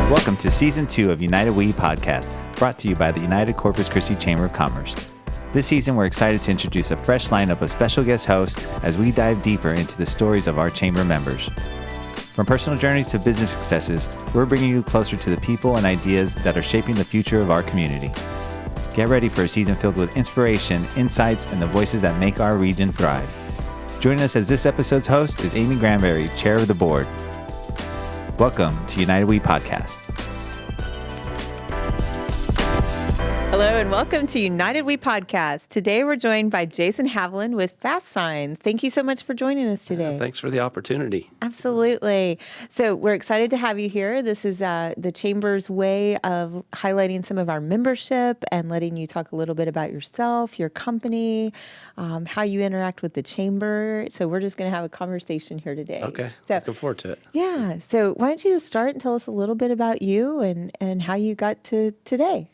Welcome to Season 2 of United We Podcast, brought to you by the United Corpus Christi Chamber of Commerce. This season, we're excited to introduce a fresh lineup of special guest hosts as we dive deeper into the stories of our chamber members. From personal journeys to business successes, we're bringing you closer to the people and ideas that are shaping the future of our community. Get ready for a season filled with inspiration, insights, and the voices that make our region thrive. Joining us as this episode's host is Amy Granberry, Chair of the Board. Welcome to United We Podcast. Hello and welcome to United We Podcast. Today we're joined by Jason Haviland with FastSigns. Thank you so much for joining us today. Thanks for the opportunity. Absolutely. So we're excited to have you here. This is the Chamber's way of highlighting some of our membership and letting you talk a little bit about yourself, your company, how you interact with the Chamber. So we're just going to have a conversation here today. Okay. So, looking forward to it. Yeah. So why don't you just start and tell us a little bit about you and how you got to today?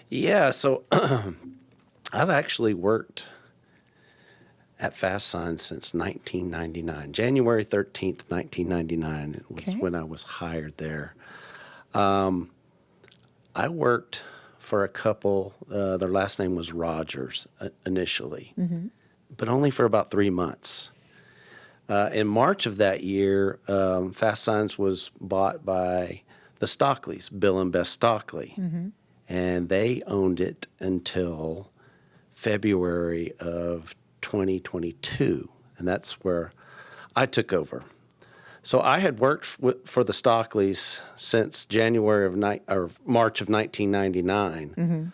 Yeah, so I've actually worked at FastSigns since 1999. January 13th, 1999 was when I was hired there. I worked for a couple, their last name was Rogers initially, but only for about 3 months. In March of that year, FastSigns was bought by the Stockleys, Bill and Bess Stockley. And they owned it until February of 2022, and that's where I took over. So I had worked for the Stockleys since March of 1999.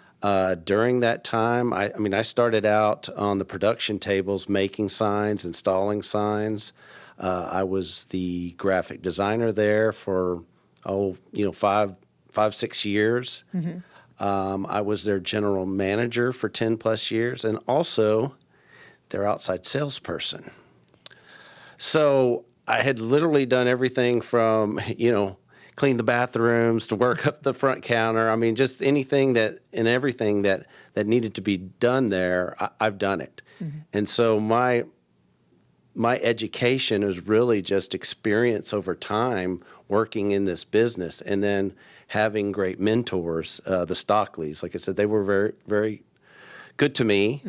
During that time, I started out on the production tables making signs, installing signs. I was the graphic designer there for 5-6 years. I was their general manager for 10 plus years and also their outside salesperson. So I had literally done everything from, clean the bathrooms to work up the front counter. Just anything and everything that needed to be done there, I've done it. And so my education is really just experience over time working in this business and then having great mentors, the Stockleys. Like I said, they were very, very good to me.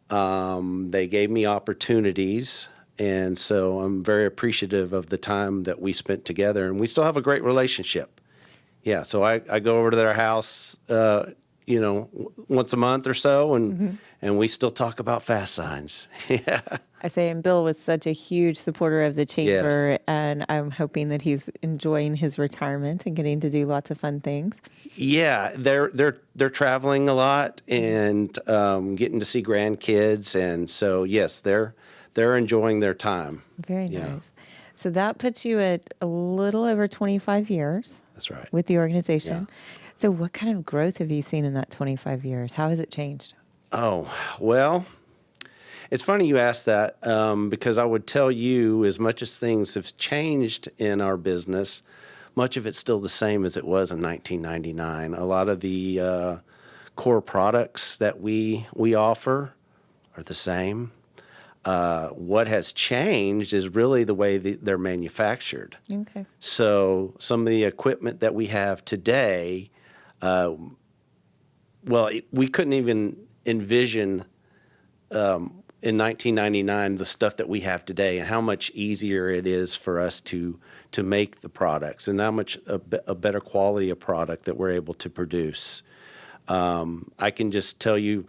They gave me opportunities, and so I'm very appreciative of the time that we spent together, and we still have a great relationship. Yeah, so I go over to their house, once a month or so, and we still talk about FastSigns. Yeah. I say, and Bill was such a huge supporter of the Chamber, Yes. and I'm hoping that he's enjoying his retirement and getting to do lots of fun things. Yeah, they're traveling a lot and getting to see grandkids, and so yes, they're enjoying their time. Very nice. So that puts you at a little over 25 years. That's right. With the organization. Yeah. So what kind of growth have you seen in that 25 years? How has it changed? Oh, well, it's funny you ask that because I would tell you as much as things have changed in our business, much of it's still the same as it was in 1999. A lot of the core products that we offer are the same. What has changed is really the way they're manufactured. Okay. So some of the equipment that we have today, we couldn't even envision in 1999 the stuff that we have today and how much easier it is for us to make the products and how much a better quality of product that we're able to produce. I can just tell you,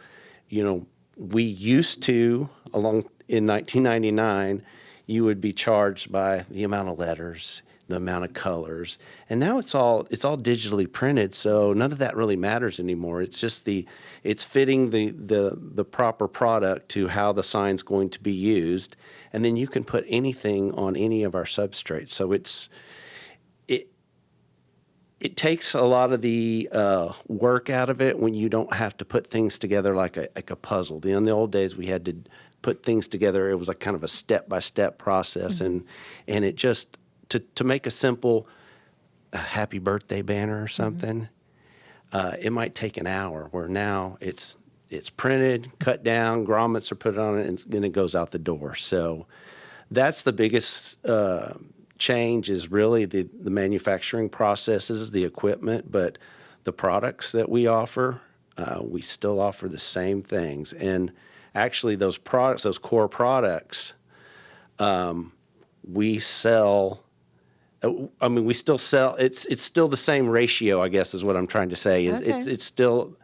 we used to, in 1999, you would be charged by the amount of letters, the amount of colors, and now it's all digitally printed, so none of that really matters anymore. It's just it's fitting the proper product to how the sign's going to be used, and then you can put anything on any of our substrates. So it takes a lot of the work out of it when you don't have to put things together like a puzzle. In the old days, we had to put things together. It was like kind of a step-by-step process, and it just to make a simple happy birthday banner or something, it might take an hour, where now it's printed, cut down, grommets are put on it, and then it goes out the door. So that's the biggest change is really the manufacturing processes, the equipment, but the products that we offer, we still offer the same things. And actually those products, those core products, we sell, we still sell, it's still the same ratio, I guess is what I'm trying to say, is Okay. it's still,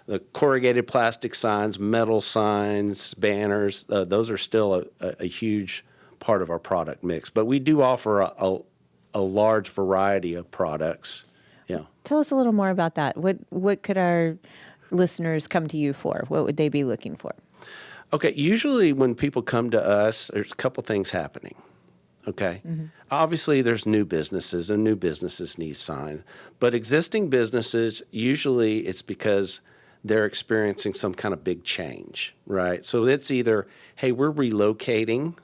the corrugated plastic signs, metal signs, banners, those are still a huge part of our product mix. But we do offer a large variety of products. Yeah. Tell us a little more about that. What could our listeners come to you for? What would they be looking for? Okay, usually when people come to us, there's a couple things happening. Okay. Obviously, there's new businesses, and new businesses need sign. But existing businesses, usually it's because they're experiencing some kind of big change, right? So it's either, hey, we're relocating,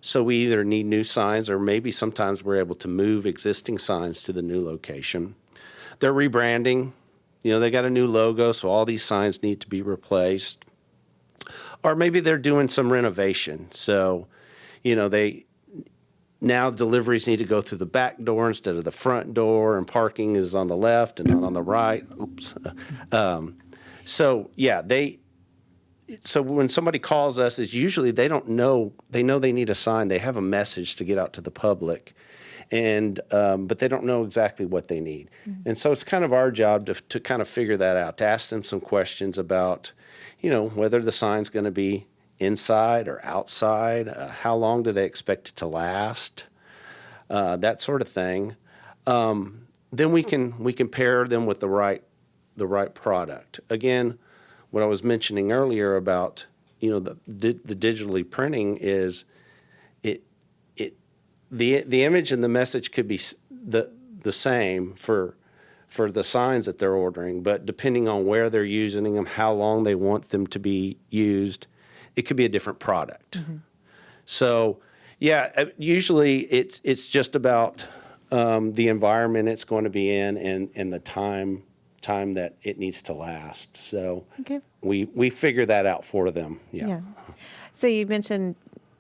so we either need new signs, or maybe sometimes we're able to move existing signs to the new location. They're rebranding. They got a new logo, so all these signs need to be replaced. Or maybe they're doing some renovation. So, now deliveries need to go through the back door instead of the front door, and parking is on the left and not on the right. Oops. So when somebody calls us, it's usually they know they need a sign. They have a message to get out to the public, and but they don't know exactly what they need. And so it's kind of our job to kind of figure that out, to ask them some questions about, whether the sign's going to be inside or outside, how long do they expect it to last, that sort of thing. Then we can pair them with the right product. Again, what I was mentioning earlier about the digitally printing is the image and the message could be the same for the signs that they're ordering, but depending on where they're using them, how long they want them to be used, it could be a different product. So, usually it's just about the environment it's going to be in and the time that it needs to last. So Okay. we figure that out for them. Yeah. So you mentioned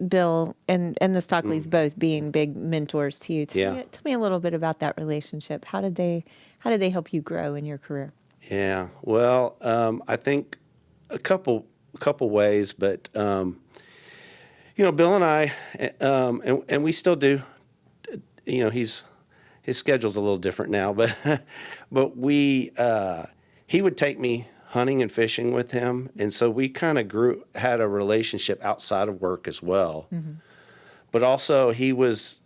Bill and the Stockleys both being big mentors to you. Tell me a little bit about that relationship. How did they help you grow in your career? Yeah. Well, I think a couple ways, but Bill and I, and we still do. His schedule's a little different now, but he would take me hunting and fishing with him, and so we kind of had a relationship outside of work as well. But also he was,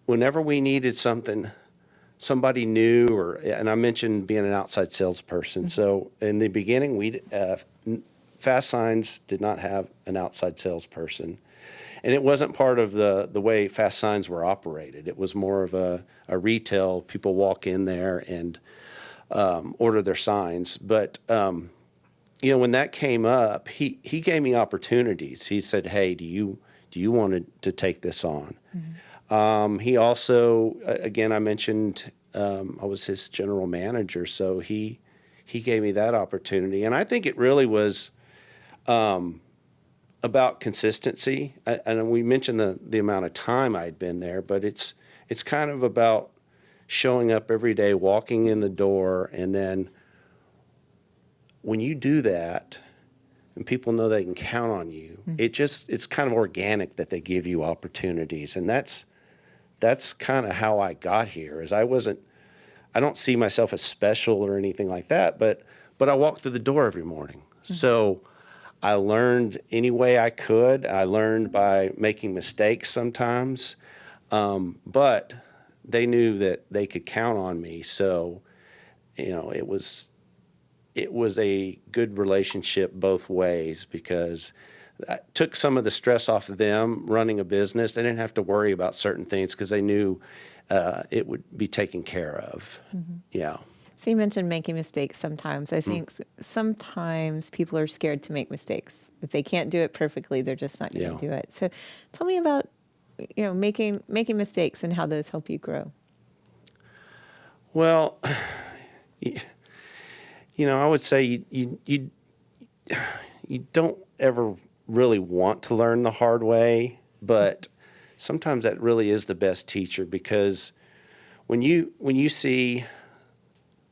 whenever we needed somebody new, and I mentioned being an outside salesperson. So in the beginning, FastSigns did not have an outside salesperson. And it wasn't part of the way FastSigns were operated. It was more of a retail, people walk in there and order their signs. But, when that came up, he gave me opportunities. He said, hey, do you want to take this on? He also, again, I mentioned I was his general manager, so he gave me that opportunity. And I think it really was about consistency. And we mentioned the amount of time I'd been there, but it's kind of about showing up every day, walking in the door, and then when you do that and people know they can count on you, it's kind of organic that they give you opportunities. And that's kind of how I got here. Is I don't see myself as special or anything like that, but I walk through the door every morning. So I learned any way I could. I learned by making mistakes sometimes, but they knew that they could count on me. So, it was a good relationship both ways, because I took some of the stress off of them running a business. They didn't have to worry about certain things because they knew it would be taken care of. Yeah. So you mentioned making mistakes sometimes. I think sometimes people are scared to make mistakes. If they can't do it perfectly, they're just not going to do it. So tell me about making mistakes and how those help you grow. Well, I would say you don't ever really want to learn the hard way, but sometimes that really is the best teacher, because when you see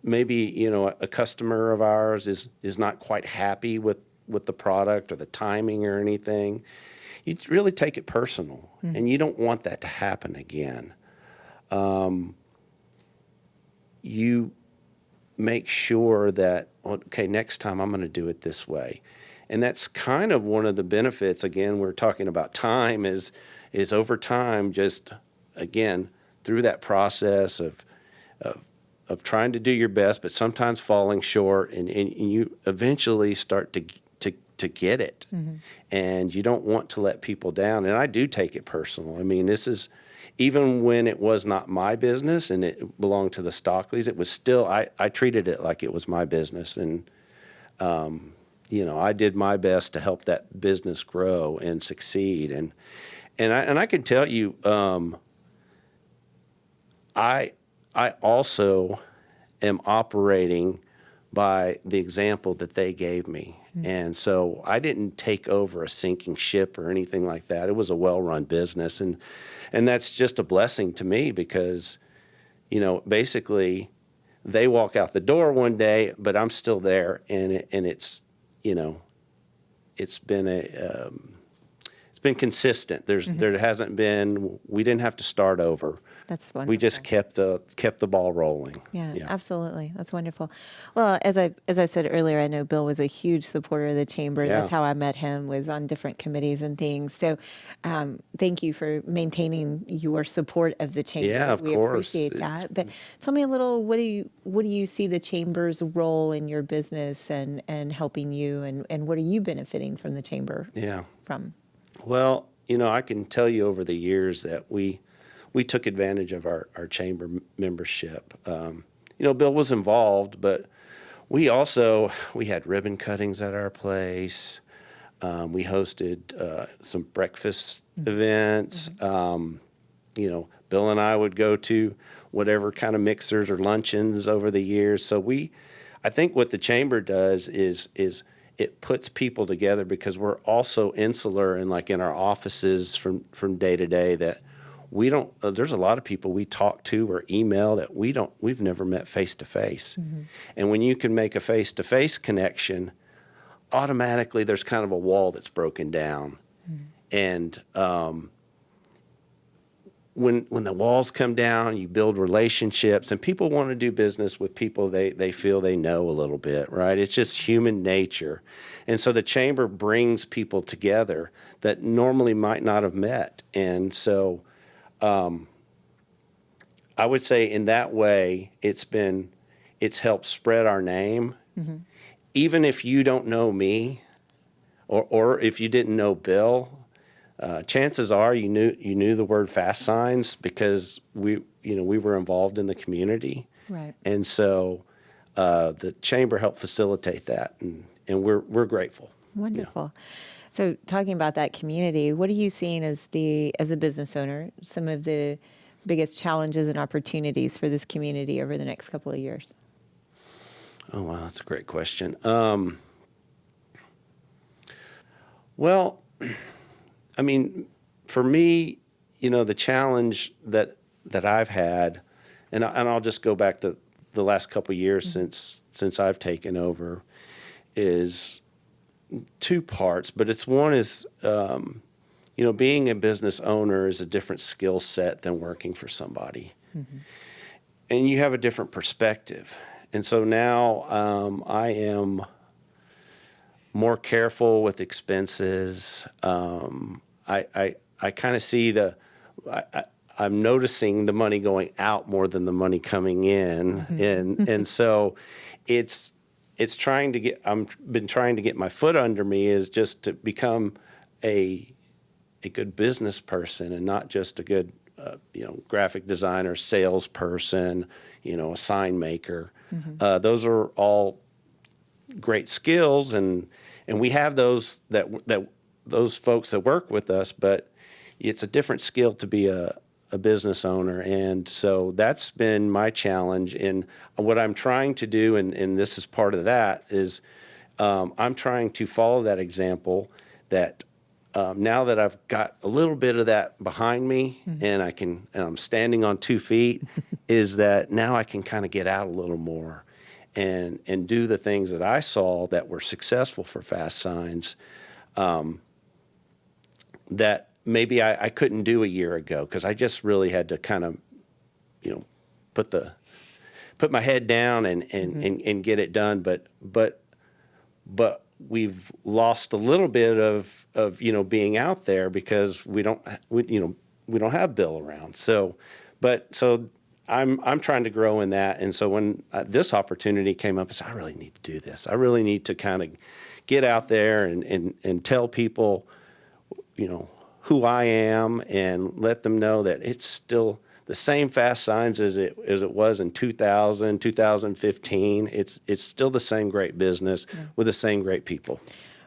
maybe, a customer of ours is not quite happy with the product or the timing or anything, you really take it personal, and you don't want that to happen again. You make sure that, okay, next time I'm going to do it this way. And that's kind of one of the benefits, again, we're talking about time, is over time, just, again, through that process of trying to do your best, but sometimes falling short, and you eventually start to get it. And you don't want to let people down. And I do take it personal. I mean, this is, even when it was not my business and it belonged to the Stockleys, it was still, I treated it like it was my business. And, I did my best to help that business grow and succeed. And I can tell you, I also am operating by the example that they gave me. And so I didn't take over a sinking ship or anything like that. It was a well-run business. And that's just a blessing to me, because, basically they walk out the door one day, but I'm still there. And it's, it's been consistent. There hasn't been, we didn't have to start over. That's wonderful. We just kept the ball rolling. Yeah, absolutely. That's wonderful. Well, as I said earlier, I know Bill was a huge supporter of the chamber. Yeah. That's how I met him, was on different committees and things. So thank you for maintaining your support of the chamber. Yeah, of we course. appreciate that. But tell me a little, what do you see the chamber's role in your business and helping you, and what are you benefiting from the chamber from? Well, I can tell you over the years that we took advantage of our chamber membership. Bill was involved, but we had ribbon cuttings at our place. We hosted some breakfast events. Bill and I would go to whatever kind of mixers or luncheons over the years. So I think what the chamber does is it puts people together, because we're also insular in our offices from day to day, that we don't, there's a lot of people we talk to or email that we've never met face to face. And when you can make a face to face connection, automatically there's kind of a wall that's broken down. And when the walls come down, you build relationships, and people want to do business with people they feel they know a little bit, right? It's just human nature. And so the chamber brings people together that normally might not have met. And so I would say in that way, it's helped spread our name. Even if you don't know me, or if you didn't know Bill, chances are you knew the word FastSigns, because we were involved in the community. Right. And so the chamber helped facilitate that, and we're grateful. Wonderful. So talking about that community, what are you seeing as a business owner, some of the biggest challenges and opportunities for this community over the next couple of years? Oh, wow, that's a great question. Well, I mean, for me, the challenge that I've had, and I'll just go back the last couple of years since I've taken over, is two parts. But one is, being a business owner is a different skill set than working for somebody, and you have a different perspective. And so now I am more careful with expenses. I kind of see I'm noticing the money going out more than the money coming in, and so it's trying to get. Been trying to get my foot under me, is just to become a good business person, and not just a good graphic designer, salesperson, a sign maker. Those are all great skills, and we have those those folks that work with us, but it's a different skill to be a business owner. And so that's been my challenge. And what I'm trying to do, and this is part of that, is I'm trying to follow that example, that now that I've got a little bit of that behind me, Mm-hmm. and I'm standing on 2 feet, is that now I can kind of get out a little more and do the things that I saw that were successful for FastSigns, that maybe I couldn't do a year ago, because I just really had to kind of, put my head down and get it done. But we've lost a little bit of being out there, because we don't have Bill around. So I'm trying to grow in that. And so when this opportunity came up, I said, I really need to do this. I really need to kind of get out there and tell people, who I am, and let them know that it's still the same FastSigns as it was in 2000, 2015. It's still the same great business with the same great people.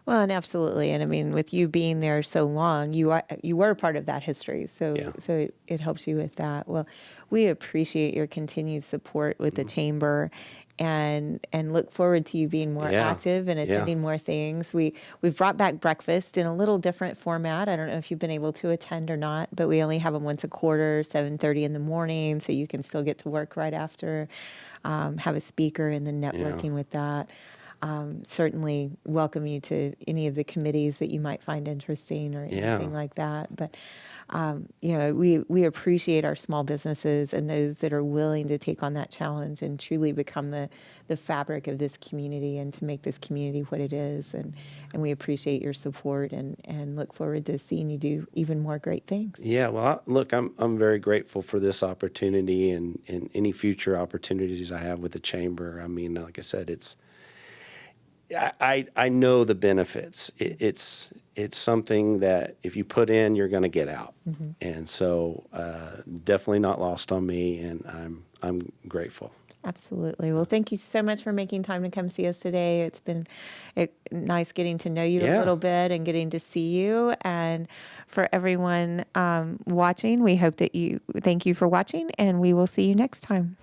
Well, and absolutely. And I mean, with you being there so long, you were part of that history. So it helps you with that. Well, we appreciate your continued support with the chamber, and look forward to you being more active and attending more things. We've brought back breakfast in a little different format. I don't know if you've been able to attend or not, but we only have them once a quarter, 7:30 in the morning, so you can still get to work right after. Have a speaker, and then networking with that. Certainly welcome you to any of the committees that you might find interesting or anything like that. But, we appreciate our small businesses and those that are willing to take on that challenge and truly become the fabric of this community, and to make this community what it is. And we appreciate your support, and look forward to seeing you do even more great things. Yeah, well, I'm very grateful for this opportunity, and any future opportunities I have with the chamber. I mean, like I said, I know the benefits. It's something that if you put in, you're going to get out. Mm-hmm. And so definitely not lost on me, and I'm grateful. Absolutely. Well, thank you so much for making time to come see us today. It's been nice getting to know you a little bit and getting to see you. And for everyone watching, we hope that thank you for watching, and we will see you next time.